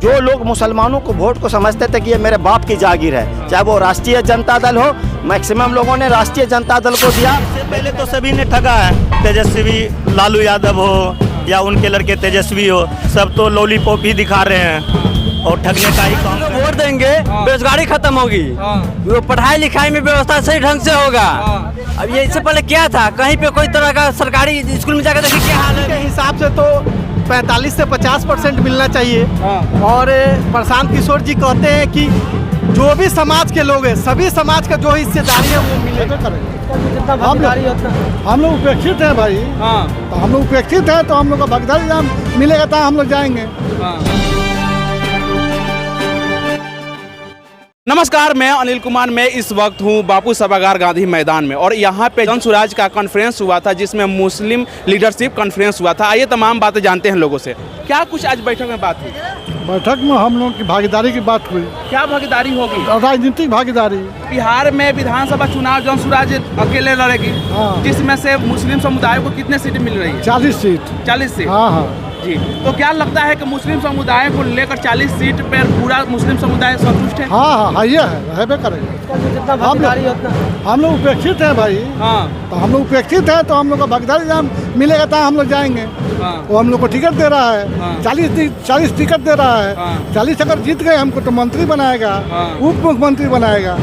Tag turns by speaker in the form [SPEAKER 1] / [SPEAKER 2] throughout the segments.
[SPEAKER 1] जो लोग मुसलमानों को वोट को समझते थे कि ये मेरे बाप की जागीर है, चाहे वो राष्ट्रीय जनता दल हो, मैक्सिमम लोगों ने राष्ट्रीय जनता दल को दिया। पहले तो सभी ने ठगा है, तेजस्वी लालू यादव हो या उनके लड़के तेजस्वी हो, सब तो लॉलीपॉप ही दिखा रहे हैं और ठगने का ही काम।
[SPEAKER 2] वोट देंगे, बेरोजगारी खत्म होगी, वो पढ़ाई लिखाई में व्यवस्था सही ढंग से होगा। अब ये इससे पहले क्या था, कहीं पे कोई तरह का सरकारी स्कूल में जाकर देखिए क्या हाल है।
[SPEAKER 3] के हिसाब से तो 45 से 50% मिलना चाहिए। और प्रशांत किशोर जी कहते हैं कि जो भी समाज के लोग हैं, सभी समाज का जो हिस्सेदारी है वो मिलेगा।
[SPEAKER 4] हम लोग उपेक्षित हैं भाई। तो हम लोग उपेक्षित हैं तो हम लोग का भागीदारी मिलेगा तो हम लोग जाएंगे।
[SPEAKER 5] नमस्कार, मैं अनिल कुमार। मैं इस वक्त हूँ बापू सभागार गांधी मैदान में और यहाँ पे जन सुराज का कॉन्फ्रेंस हुआ था, जिसमें मुस्लिम लीडरशिप कॉन्फ्रेंस हुआ था। आइए तमाम बातें जानते हैं लोगों से। क्या कुछ आज बैठक में बात हुई?
[SPEAKER 4] बैठक में हम लोग की भागीदारी की बात हुई।
[SPEAKER 5] क्या भागीदारी होगी?
[SPEAKER 4] राजनीतिक भागीदारी।
[SPEAKER 5] बिहार में विधानसभा चुनाव जन सुराज अकेले लड़ेगी, जिसमें से मुस्लिम समुदाय को कितने सीट मिल रही है?
[SPEAKER 4] 40 सीट।
[SPEAKER 5] 40 सीट।
[SPEAKER 4] हाँ
[SPEAKER 5] जी। तो क्या लगता है कि मुस्लिम समुदाय को लेकर 40 सीट पर पूरा मुस्लिम समुदाय संतुष्ट है?
[SPEAKER 4] हाँ ये है, करेगा। हम लोग उपेक्षित हैं भाई। तो हम लोग उपेक्षित हैं तो हम लोग का भागीदारी मिलेगा तो हम लोग जाएंगे। वो हम लोग को टिकट दे रहा है, 40 टिकट दे रहा है। 40 अगर जीत गए हमको तो मंत्री बनाएगा, उप मुख्यमंत्री बनाएगा।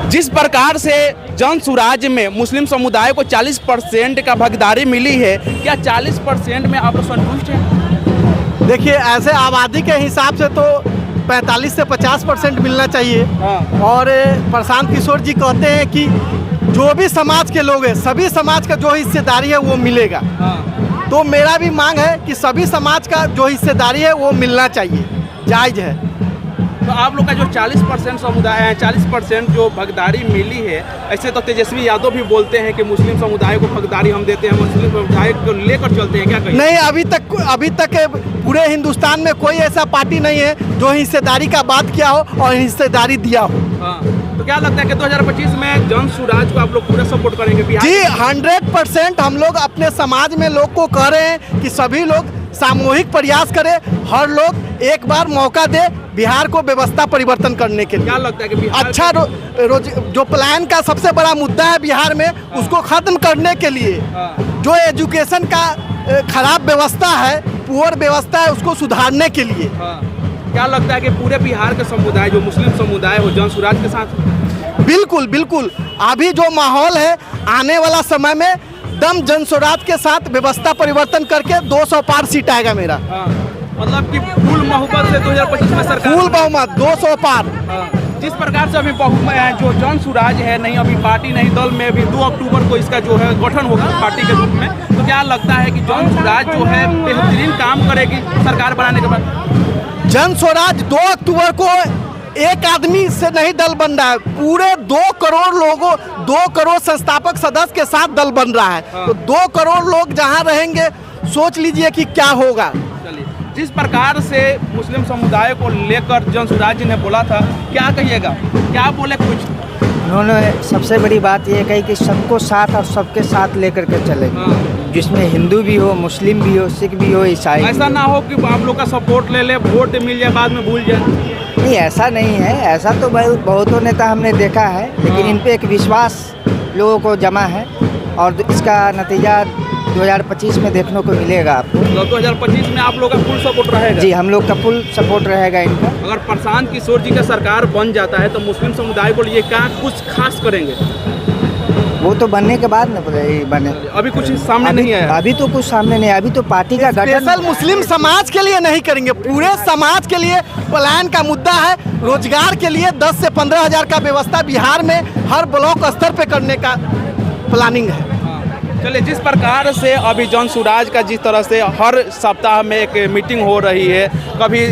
[SPEAKER 5] जिस प्रकार से जन सुराज में मुस्लिम समुदाय को 40% का भागीदारी मिली है, क्या 40% में आप संतुष्ट हैं?
[SPEAKER 3] देखिए, ऐसे आबादी के हिसाब से तो 45 से 50% मिलना चाहिए। और प्रशांत किशोर जी कहते हैं कि जो भी समाज के लोग हैं, सभी समाज का जो हिस्सेदारी है वो मिलेगा। तो मेरा भी मांग है कि सभी समाज का जो हिस्सेदारी है वो मिलना चाहिए, जायज़ है।
[SPEAKER 5] तो आप लोग का जो 40% समुदाय है, 40% जो भागीदारी मिली है, ऐसे तो तेजस्वी यादव भी बोलते हैं कि मुस्लिम समुदाय को भागीदारी हम देते हैं, मुस्लिम समुदाय को लेकर चलते हैं। क्या कहिए?
[SPEAKER 3] नहीं, अभी तक पूरे हिंदुस्तान में कोई ऐसा पार्टी नहीं है जो हिस्सेदारी का बात किया हो और हिस्सेदारी दिया हो।
[SPEAKER 5] तो क्या लगता है कि 2025 में जन सुराज को आप लोग पूरा सपोर्ट करेंगे?
[SPEAKER 3] जी 100% हम लोग अपने समाज में लोग को कह रहे हैं कि सभी लोग सामूहिक प्रयास करें, हर लोग एक बार मौका दे बिहार को व्यवस्था परिवर्तन करने के लिए।
[SPEAKER 5] क्या लगता है कि बिहार
[SPEAKER 3] अच्छा जो प्लान का सबसे बड़ा मुद्दा है बिहार में, उसको खत्म करने के लिए जो एजुकेशन का खराब व्यवस्था है, पुअर व्यवस्था है, उसको सुधारने के लिए।
[SPEAKER 5] क्या लगता है कि पूरे बिहार के समुदाय, जो मुस्लिम समुदाय हो, जन सुराज के साथ?
[SPEAKER 3] बिल्कुल। अभी जो माहौल है, आने वाला समय में दम जन सुराज के साथ व्यवस्था परिवर्तन करके 200 पार सीट आएगा मेरा।
[SPEAKER 5] मतलब कि फुल बहुमत से 2025 में सरकार,
[SPEAKER 3] फुल बहुमत 200 पार।
[SPEAKER 5] जिस प्रकार से अभी जो जन सुराज है, नहीं अभी पार्टी नहीं दल में भी 2 अक्टूबर को इसका जो है गठन होगा पार्टी के रूप में, तो क्या लगता है कि जन सुराज जो है बेहतरीन काम करेगी सरकार बनाने के बाद?
[SPEAKER 3] जन स्वराज 2 अक्टूबर को एक आदमी से नहीं दल बन रहा है, पूरे 2 करोड़ लोगों, 2 करोड़ संस्थापक सदस्य के साथ दल बन रहा है। तो 2 करोड़ लोग जहां रहेंगे, सोच लीजिए कि क्या होगा।
[SPEAKER 5] चलिए, जिस प्रकार से मुस्लिम समुदाय को लेकर जन सुराज जी ने बोला था, क्या कहिएगा? क्या बोले कुछ?
[SPEAKER 6] उन्होंने सबसे बड़ी बात यह कही कि सबको साथ और सबके साथ लेकर के चलेंगे, जिसमें हिंदू भी हो, मुस्लिम भी हो, सिख भी हो, ईसाई।
[SPEAKER 5] ऐसा ना हो कि आप लोग का सपोर्ट ले ले, वोट मिल जाए, बाद में भूल जाए।
[SPEAKER 6] नहीं, ऐसा नहीं है। ऐसा तो बहुतों नेता हमने देखा है, लेकिन इन पे एक विश्वास लोगों को जमा है और इसका नतीजा 2025 में देखने को मिलेगा आपको।
[SPEAKER 5] 2025 में आप लोग का फुल सपोर्ट रहेगा?
[SPEAKER 6] जी, हम लोग का फुल सपोर्ट रहेगा इनका।
[SPEAKER 5] अगर प्रशांत किशोर जी का सरकार बन जाता है तो मुस्लिम समुदाय को लिए क्या कुछ खास करेंगे?
[SPEAKER 6] वो तो बनने के बाद न बने।
[SPEAKER 5] अभी कुछ सामने नहीं आया?
[SPEAKER 6] अभी तो कुछ सामने नहीं, अभी तो पार्टी का गठन।
[SPEAKER 3] स्पेशल मुस्लिम समाज के लिए नहीं करेंगे, पूरे समाज के लिए प्लान का मुद्दा है। रोजगार के लिए 10 से 15 हजार का व्यवस्था बिहार में हर ब्लॉक स्तर पे करने का प्लानिंग है।
[SPEAKER 5] चलिए, जिस प्रकार से अभी जन सुराज का जिस तरह से हर सप्ताह में एक मीटिंग हो रही है, कभी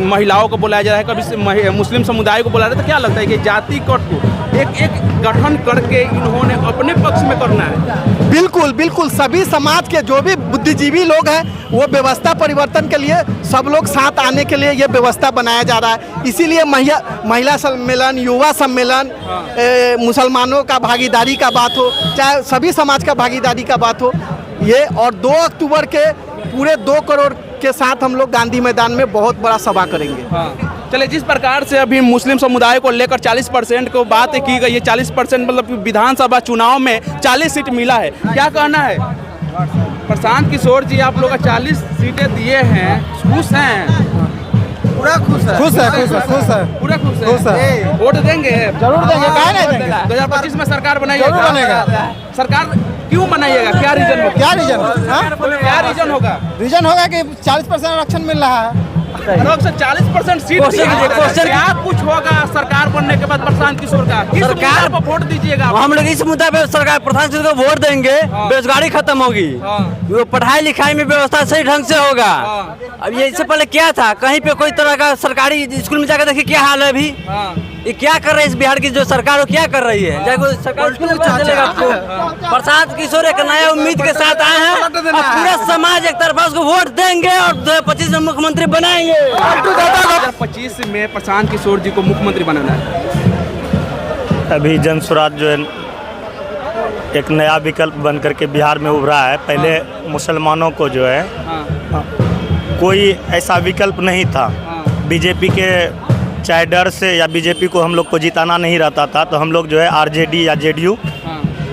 [SPEAKER 5] महिलाओं को बुलाया जा रहा है, कभी मुस्लिम समुदाय को बुला रहे हैं, तो क्या लगता है कि जाति कट को एक गठन करके इन्होंने अपने पक्ष में करना है?
[SPEAKER 3] बिल्कुल सभी समाज के जो भी बुद्धिजीवी लोग हैं, वो व्यवस्था परिवर्तन के लिए सब लोग साथ आने के लिए ये व्यवस्था बनाया जा रहा है। इसीलिए महिला सम्मेलन, युवा सम्मेलन, मुसलमानों का भागीदारी का बात हो, चाहे सभी समाज का भागीदारी का बात हो, ये और 2 अक्टूबर के पूरे 2 करोड़ के साथ हम लोग गांधी मैदान में बहुत बड़ा सभा करेंगे।
[SPEAKER 5] चलिए, जिस प्रकार से अभी मुस्लिम समुदाय को लेकर 40% को बात की गई है, 40% मतलब विधानसभा चुनाव में 40 सीट मिला है, क्या कहना है? प्रशांत किशोर जी आप लोग का 40 सीटें दिए हैं, खुश हैं?
[SPEAKER 3] पूरा खुश है।
[SPEAKER 5] पूरा खुश है। वोट देंगे?
[SPEAKER 3] जरूर देंगे, काहे नहीं देंगे?
[SPEAKER 5] 2025 में सरकार बनाइएगा?
[SPEAKER 3] जरूर बनेगा।
[SPEAKER 5] सरकार क्यों बनाइएगा? क्या रीजन होगा?
[SPEAKER 3] क्या रीजन?
[SPEAKER 5] क्या रीजन होगा?
[SPEAKER 3] रीजन होगा कि 40% आरक्षण मिल रहा है।
[SPEAKER 5] 40% सीट क्या कुछ होगा सरकार बनने के बाद प्रशांत किशोर का? किस सरकार पर वोट दीजिएगा?
[SPEAKER 2] हम लोग इस मुद्दा पे सरकार प्रधान को वोट देंगे, बेरोजगारी खत्म होगी, वो पढ़ाई लिखाई में व्यवस्था सही ढंग से होगा। अब ये इससे पहले क्या था, कहीं पे कोई तरह का सरकारी स्कूल में जाकर देखिए क्या हाल है अभी। ये क्या कर रहे हैं इस बिहार की जो सरकार वो क्या कर रही है? चाहे कोई सरकारी स्कूल में चलेगा आपको। प्रशांत किशोर एक नया उम्मीद के साथ आए हैं और पूरा समाज एक तरफा उसको वोट देंगे और 2025 में मुख्यमंत्री बनाएंगे।
[SPEAKER 5] 2025 में प्रशांत किशोर जी को मुख्यमंत्री बनाना है।
[SPEAKER 1] अभी जन स्वराज जो है एक नया विकल्प बन करके बिहार में उभरा है। पहले मुसलमानों को जो है कोई ऐसा विकल्प नहीं था। बीजेपी के चाहे डर से या बीजेपी को हम लोग को जिताना नहीं रहता था, तो हम लोग जो है आरजेडी या जेडीयू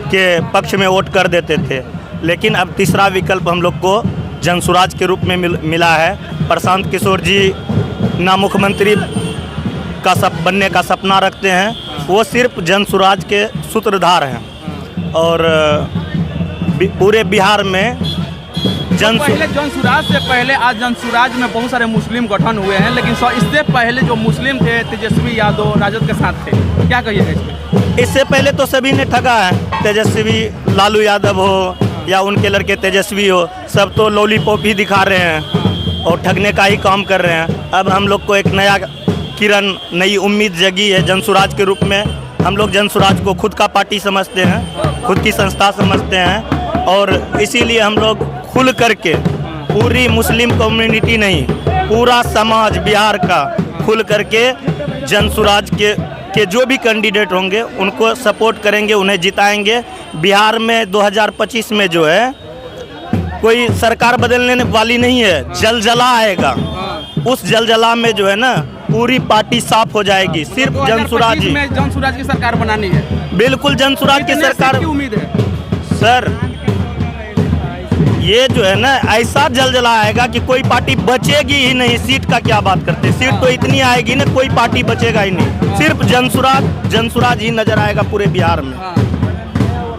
[SPEAKER 1] के पक्ष में वोट कर देते थे। लेकिन अब तीसरा विकल्प हम लोग को जन स्वराज के रूप में मिला है। प्रशांत किशोर जी ना मुख्यमंत्री का बनने का सपना रखते हैं, वो सिर्फ जन स्वराज के सूत्रधार हैं। और पूरे बिहार में
[SPEAKER 5] पहले जन स्वराज से पहले आज जन स्वराज में बहुत सारे मुस्लिम गठन हुए हैं, लेकिन इससे पहले जो मुस्लिम थे तेजस्वी यादव राजद के साथ थे, क्या कहिएगा इसमें?
[SPEAKER 1] इससे पहले तो सभी ने ठगा है। तेजस्वी लालू यादव हो या उनके लड़के तेजस्वी हो, सब तो लॉलीपॉप ही दिखा रहे हैं और ठगने का ही काम कर रहे हैं। अब हम लोग को एक नया किरण, नई उम्मीद जगी है जन स्वराज के रूप में। हम लोग जन स्वराज को खुद का पार्टी समझते हैं, खुद की संस्था समझते हैं और इसीलिए हम लोग खुल करके पूरी मुस्लिम कम्युनिटी नहीं, पूरा समाज बिहार का खुल करके जन स्वराज के जो भी कैंडिडेट होंगे उनको सपोर्ट करेंगे, उन्हें जिताएंगे। बिहार में 2025 में जो है कोई सरकार बदलने वाली नहीं है, जलजला आएगा। उस जलजला में जो है ना पूरी पार्टी साफ हो जाएगी। सिर्फ जन स्वराज
[SPEAKER 5] की सरकार बनानी है।
[SPEAKER 1] बिल्कुल जन स्वराज की सरकार
[SPEAKER 5] की उम्मीद है
[SPEAKER 1] सर। ये जो है ना ऐसा जलजला आएगा कि कोई पार्टी बचेगी ही नहीं। सीट का क्या बात करते, सीट तो इतनी आएगी ना कोई पार्टी बचेगा ही नहीं। सिर्फ जन स्वराज ही नजर आएगा पूरे बिहार में।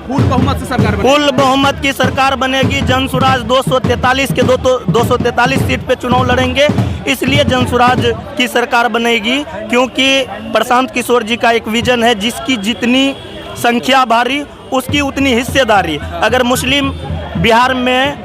[SPEAKER 5] फुल बहुमत से सरकार बनेगी।
[SPEAKER 1] फुल बहुमत की सरकार बनेगी। जन स्वराज 243 के 243 सीट पे चुनाव लड़ेंगे, इसलिए जन स्वराज की सरकार बनेगी क्योंकि प्रशांत किशोर जी का एक विजन है, जिसकी जितनी संख्या भारी उसकी उतनी हिस्सेदारी। अगर मुस्लिम बिहार में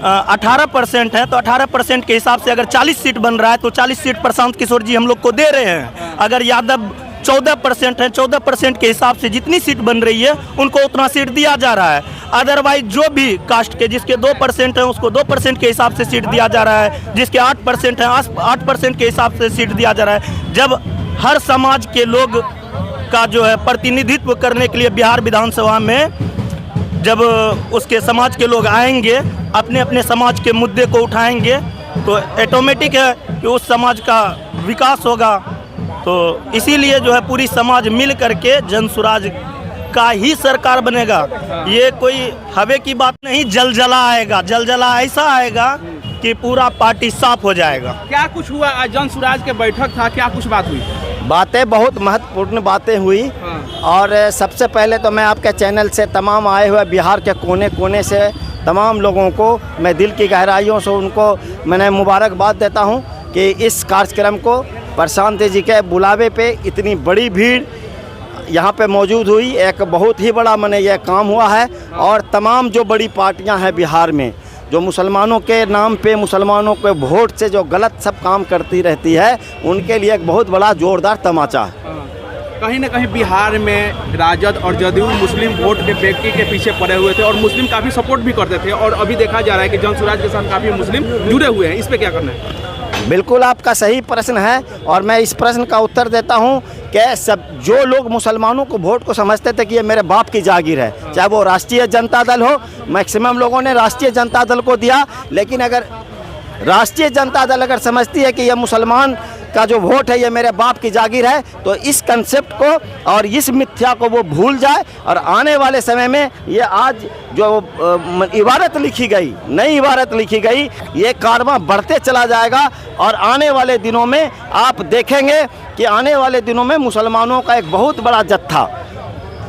[SPEAKER 1] 18% है तो 18% के हिसाब से अगर 40 सीट बन रहा है तो 40 सीट प्रशांत किशोर जी हम लोग को दे रहे हैं। अगर यादव 14% है, 14% के हिसाब से जितनी सीट बन रही है उनको उतना सीट दिया जा रहा है। अदरवाइज जो भी कास्ट के जिसके 2% है उसको 2% के हिसाब से सीट दिया जा रहा है, जिसके 8% है 8% के हिसाब से सीट दिया जा रहा है। जब हर समाज के लोग का जो है प्रतिनिधित्व करने के लिए बिहार विधानसभा में जब उसके समाज के लोग आएंगे, अपने अपने समाज के मुद्दे को उठाएंगे, तो ऑटोमेटिक है कि उस समाज का विकास होगा। तो इसीलिए जो है पूरी समाज मिल करके जन स्वराज का ही सरकार बनेगा। ये कोई हवे की बात नहीं, जलजला आएगा। जलजला ऐसा आएगा कि पूरा पार्टी साफ हो जाएगा।
[SPEAKER 5] क्या कुछ हुआ आज जन स्वराज के बैठक था, क्या कुछ बात हुई?
[SPEAKER 1] बातें बहुत महत्वपूर्ण बातें हुई। और सबसे पहले तो मैं आपके चैनल से तमाम आए हुए बिहार के कोने कोने से तमाम लोगों को मैं दिल की गहराइयों से उनको मैंने मुबारकबाद देता हूं कि इस कार्यक्रम को प्रशांत जी के बुलावे पे इतनी बड़ी भीड़ यहाँ पे मौजूद हुई। एक बहुत ही बड़ा मैंने यह काम हुआ है। और तमाम जो बड़ी पार्टियां हैं बिहार में जो मुसलमानों के नाम पे, मुसलमानों के वोट से जो गलत सब काम करती रहती है, उनके लिए एक बहुत बड़ा जोरदार तमाचा है।
[SPEAKER 5] कहीं ना कहीं बिहार में राजद और जदयू मुस्लिम वोट के व्यक्ति के पीछे पड़े हुए थे और मुस्लिम काफ़ी सपोर्ट भी करते थे, और अभी देखा जा रहा है कि जन स्वराज के साथ काफ़ी मुस्लिम जुड़े हुए हैं। इस पर क्या करना है?
[SPEAKER 1] बिल्कुल आपका सही प्रश्न है और मैं इस प्रश्न का उत्तर देता हूं कि सब जो लोग मुसलमानों को वोट को समझते थे कि ये मेरे बाप की जागीर है, चाहे वो राष्ट्रीय जनता दल हो, मैक्सिमम लोगों ने राष्ट्रीय जनता दल को दिया। लेकिन अगर राष्ट्रीय जनता दल अगर समझती है कि यह मुसलमान का जो वोट है ये मेरे बाप की जागीर है, तो इस कंसेप्ट को और इस मिथ्या को वो भूल जाए और आने वाले समय में ये आज जो इबारत लिखी गई, नई इबारत लिखी गई, ये कारवां बढ़ते चला जाएगा और आने वाले दिनों में आप देखेंगे कि आने वाले दिनों में मुसलमानों का एक बहुत बड़ा जत्था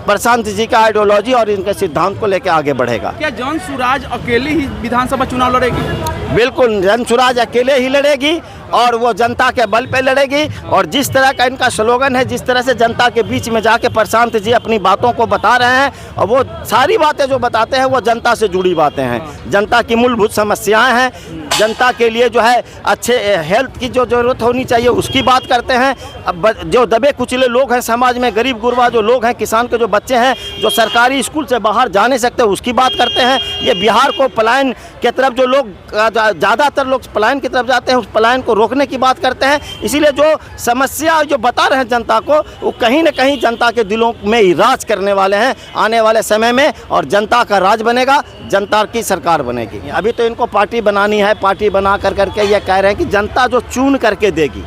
[SPEAKER 1] प्रशांत जी का आइडियोलॉजी और इनके सिद्धांत को लेकर आगे बढ़ेगा।
[SPEAKER 5] क्या जॉन सुराज अकेले ही विधानसभा चुनाव लड़ेगी?
[SPEAKER 1] बिल्कुल, जन सुराज अकेले ही लड़ेगी और वो जनता के बल पे लड़ेगी। और जिस तरह का इनका स्लोगन है, जिस तरह से जनता के बीच में जाके प्रशांत जी अपनी बातों को बता रहे हैं, और वो सारी बातें जो बताते हैं वो जनता से जुड़ी बातें हैं, जनता की मूलभूत समस्याएं हैं, जनता के लिए जो है अच्छे हेल्थ की जो ज़रूरत होनी चाहिए उसकी बात करते हैं। अब जो दबे कुचले लोग हैं समाज में, गरीब गुरबा जो लोग हैं, किसान के जो बच्चे हैं जो सरकारी स्कूल से बाहर जा नहीं सकते उसकी बात करते हैं। ये बिहार को पलायन की तरफ जो लोग ज़्यादातर लोग पलायन की तरफ जाते हैं उस पलायन को रोकने की बात करते हैं। इसीलिए जो समस्या जो बता रहे हैं जनता को, वो कहीं ना कहीं जनता के दिलों में ही राज करने वाले हैं आने वाले समय में, और जनता का राज बनेगा, जनता की सरकार बनेगी। अभी तो इनको पार्टी बनानी है, पार्टी बना करके ये कह रहे हैं कि जनता जो चुन करके देगी,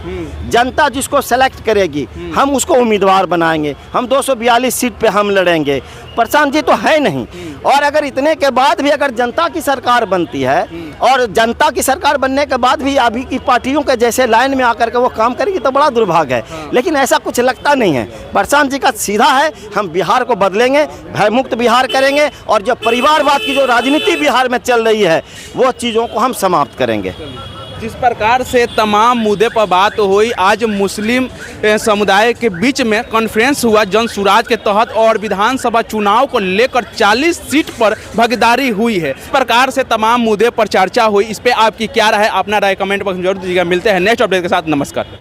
[SPEAKER 1] जनता जिसको सेलेक्ट करेगी हम उसको उम्मीदवार बनाएंगे, हम 242 सीट पे हम लड़ेंगे। प्रशांत जी तो है नहीं, और अगर इतने के बाद भी अगर जनता की सरकार बनती है और जनता की सरकार बनने के बाद भी अभी की पार्टियों के जैसे लाइन में आकर के वो काम करेगी तो बड़ा दुर्भाग्य है। लेकिन ऐसा कुछ लगता नहीं है। प्रशांत जी का सीधा है, हम बिहार को बदलेंगे, भयमुक्त बिहार करेंगे, और जो परिवारवाद की जो राजनीति बिहार में चल रही है वो चीज़ों को हम समाप्त करेंगे।
[SPEAKER 5] जिस प्रकार से तमाम मुद्दे पर बात हुई, आज मुस्लिम समुदाय के बीच में कॉन्फ्रेंस हुआ जन सुराज के तहत, और विधानसभा चुनाव को लेकर 40 सीट पर भागीदारी हुई है। इस प्रकार से तमाम मुद्दे पर चर्चा हुई। इस पे आपकी क्या राय है? अपना राय कमेंट बॉक्स में जरूर दीजिएगा। मिलते हैं नेक्स्ट अपडेट के साथ। नमस्कार।